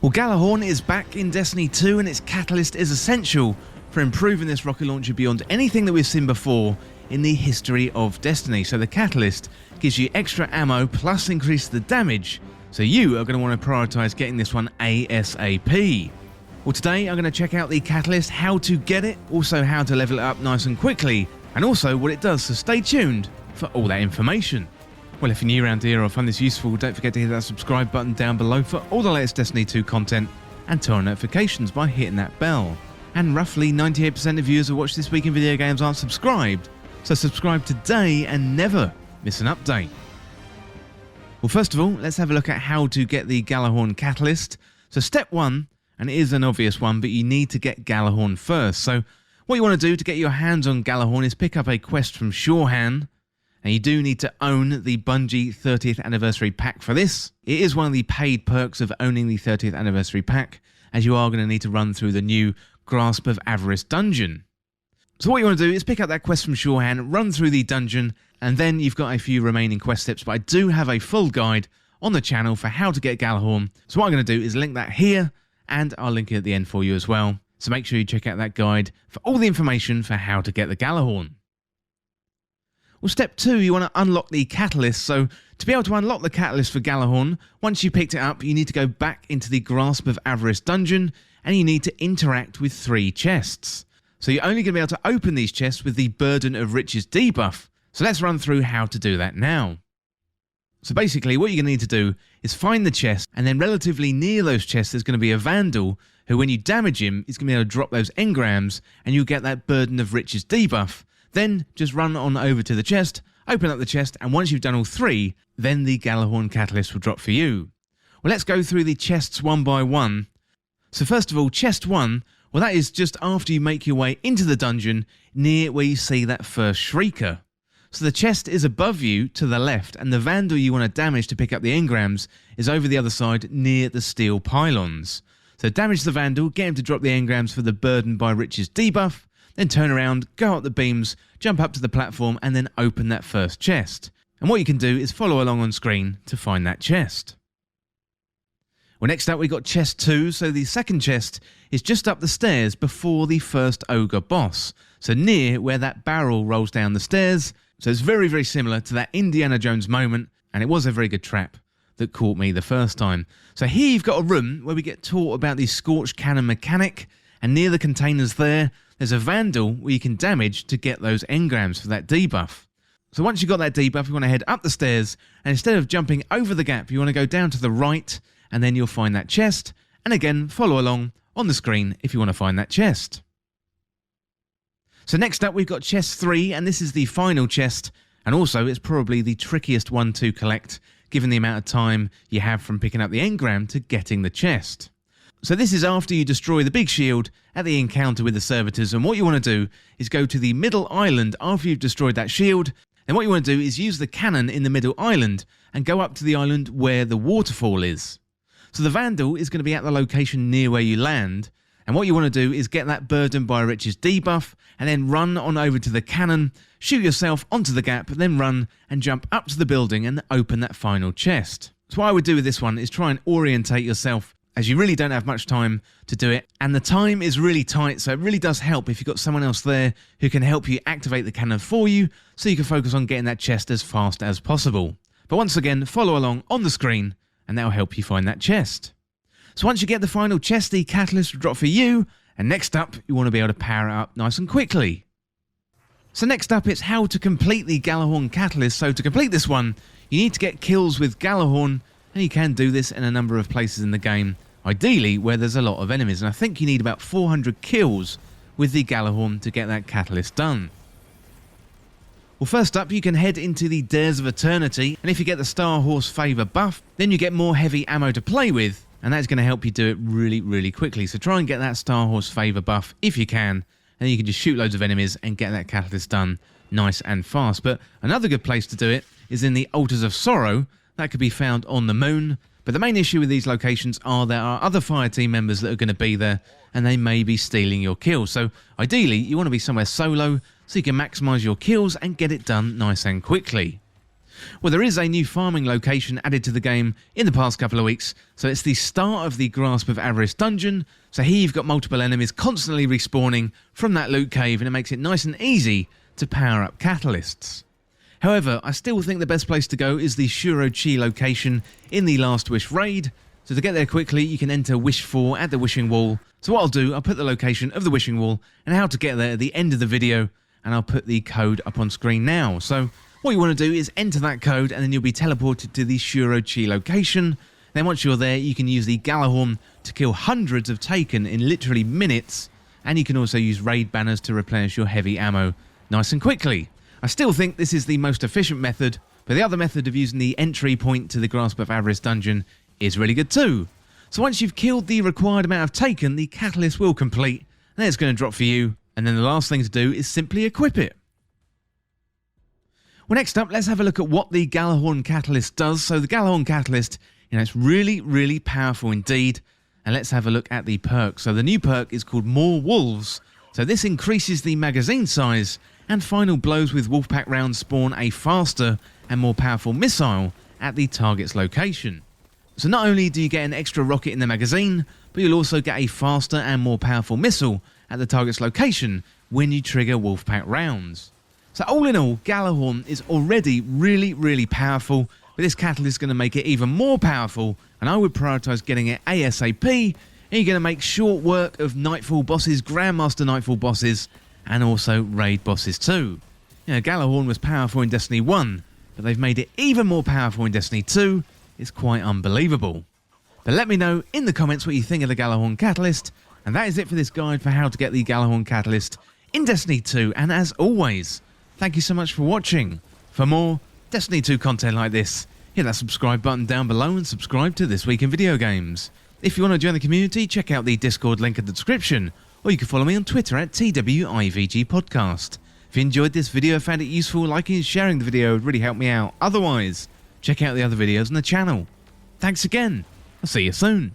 Well, Gjallarhorn is back in Destiny 2 and its catalyst is essential for improving this rocket launcher beyond anything that we've seen before in the history of Destiny. So the catalyst gives you extra ammo plus increases the damage, so you are going to want to prioritise getting this one ASAP. Well, today I'm going to check out the catalyst, how to get it, also how to level it up nice and quickly, and also what it does, so stay tuned for all that information. Well, if you're new around here or find this useful, don't forget to hit that subscribe button down below for all the latest Destiny 2 content, and turn on notifications by hitting that bell. And roughly 98% of viewers who watch This Week in Video Games aren't subscribed, so subscribe today and never miss an update. Well, first of all, let's have a look at how to get the Gjallarhorn Catalyst. So step one, and it is an obvious one, but you need to get Gjallarhorn first. So what you want to do to get your hands on Gjallarhorn is pick up a quest from Gjallarhorn, and you do need to own the Bungie 30th Anniversary Pack for this. It is one of the paid perks of owning the 30th Anniversary Pack, as you are going to need to run through the new Grasp of Avarice dungeon. So what you want to do is pick up that quest from Gjallarhorn, run through the dungeon, and then you've got a few remaining quest steps, but I do have a full guide on the channel for how to get Gjallarhorn. So what I'm going to do is link that here, and I'll link it at the end for you as well. So make sure you check out that guide for all the information for how to get the Gjallarhorn. Well, step two, you want to unlock the catalyst. So to be able to unlock the catalyst for Gjallarhorn, once you picked it up, you need to go back into the Grasp of Avarice dungeon, and you need to interact with 3 chests. So you're only going to be able to open these chests with the Burden of Riches debuff. So let's run through how to do that now. So basically what you're going to need to do is find the chest, and then relatively near those chests there's going to be a Vandal who, when you damage him, is going to be able to drop those engrams and you'll get that Burden of Riches debuff. Then just run on over to the chest, open up the chest, and once you've done all 3, then the Gjallarhorn Catalyst will drop for you. Well, let's go through the chests one by one. So first of all, chest 1, well, that is just after you make your way into the dungeon near where you see that first Shrieker. So the chest is above you to the left, and the Vandal you want to damage to pick up the engrams is over the other side near the steel pylons. So damage the Vandal, get him to drop the engrams for the Burden by Riches debuff, then turn around, go up the beams, jump up to the platform, and then open that first chest. And what you can do is follow along on screen to find that chest. Well, next up we've got chest 2, so the second chest is just up the stairs before the first Ogre boss. So near where that barrel rolls down the stairs. So it's very, very similar to that Indiana Jones moment, and it was a very good trap that caught me the first time. So here you've got a room where we get taught about the Scorch Cannon mechanic, and near the containers there's a Vandal where you can damage to get those engrams for that debuff. So once you've got that debuff, you want to head up the stairs, and instead of jumping over the gap, you want to go down to the right, and then you'll find that chest, and again, follow along on the screen if you want to find that chest. So next up, we've got chest 3, and this is the final chest, and also it's probably the trickiest one to collect, given the amount of time you have from picking up the engram to getting the chest. So this is after you destroy the big shield at the encounter with the servitors, and what you want to do is go to the middle island after you've destroyed that shield, and what you want to do is use the cannon in the middle island and go up to the island where the waterfall is. So the Vandal is going to be at the location near where you land, and what you want to do is get that Burden by Riches debuff and then run on over to the cannon, shoot yourself onto the gap, then run and jump up to the building and open that final chest. So what I would do with this one is try and orientate yourself, as you really don't have much time to do it, and the time is really tight, so it really does help if you've got someone else there who can help you activate the cannon for you, so you can focus on getting that chest as fast as possible. But once again, follow along on the screen, and that'll help you find that chest. So once you get the final chest, the catalyst will drop for you, and next up, you want to be able to power it up nice and quickly. So next up, it's how to complete the Gjallarhorn Catalyst. So to complete this one, you need to get kills with Gjallarhorn, and you can do this in a number of places in the game, ideally where there's a lot of enemies, and I think you need about 400 kills with the Gjallarhorn to get that catalyst done. Well, first up, you can head into the Dares of Eternity, and if you get the Star Horse Favour buff, then you get more heavy ammo to play with, and that's going to help you do it really, really quickly. So try and get that Star Horse Favour buff if you can, and then you can just shoot loads of enemies and get that catalyst done nice and fast. But another good place to do it is in the Altars of Sorrow. That could be found on the moon. But the main issue with these locations are there are other fire team members that are going to be there, and they may be stealing your kills. So ideally, you want to be somewhere solo so you can maximise your kills and get it done nice and quickly. Well, there is a new farming location added to the game in the past couple of weeks, so it's the start of the Grasp of Avarice dungeon. So here you've got multiple enemies constantly respawning from that loot cave, and it makes it nice and easy to power up catalysts. However, I still think the best place to go is the Shuro-Chi location in the Last Wish raid. So to get there quickly, you can enter Wish 4 at the Wishing Wall. So what I'll do, I'll put the location of the Wishing Wall and how to get there at the end of the video, and I'll put the code up on screen now. So what you want to do is enter that code, and then you'll be teleported to the Shuro-Chi location. Then once you're there, you can use the Gjallarhorn to kill hundreds of Taken in literally minutes, and you can also use raid banners to replenish your heavy ammo nice and quickly. I still think this is the most efficient method, but the other method of using the entry point to the Grasp of Avarice dungeon is really good too. So once you've killed the required amount of Taken, the catalyst will complete, and then it's going to drop for you, and then the last thing to do is simply equip it. Well, next up, let's have a look at what the Gjallarhorn Catalyst does. So the Gjallarhorn Catalyst, it's really, really powerful indeed. And let's have a look at the perk. So the new perk is called More Wolves. So this increases the magazine size, and final blows with Wolfpack rounds spawn a faster and more powerful missile at the target's location. So not only do you get an extra rocket in the magazine, but you'll also get a faster and more powerful missile at the target's location when you trigger Wolfpack rounds. So all in all, Gjallarhorn is already really, really powerful, but this catalyst is going to make it even more powerful, and I would prioritise getting it ASAP, and you're going to make short work of Nightfall bosses, Grandmaster Nightfall bosses, and also raid bosses too. Gjallarhorn was powerful in Destiny 1, but they've made it even more powerful in Destiny 2. It's quite unbelievable. But let me know in the comments what you think of the Gjallarhorn Catalyst, and that is it for this guide for how to get the Gjallarhorn Catalyst in Destiny 2, and as always, thank you so much for watching. For more Destiny 2 content like this, hit that subscribe button down below and subscribe to This Week in Video Games. If you want to join the community, check out the Discord link in the description, or you can follow me on Twitter at TWIVG Podcast. If you enjoyed this video and found it useful, liking and sharing the video would really help me out. Otherwise, check out the other videos on the channel. Thanks again. I'll see you soon.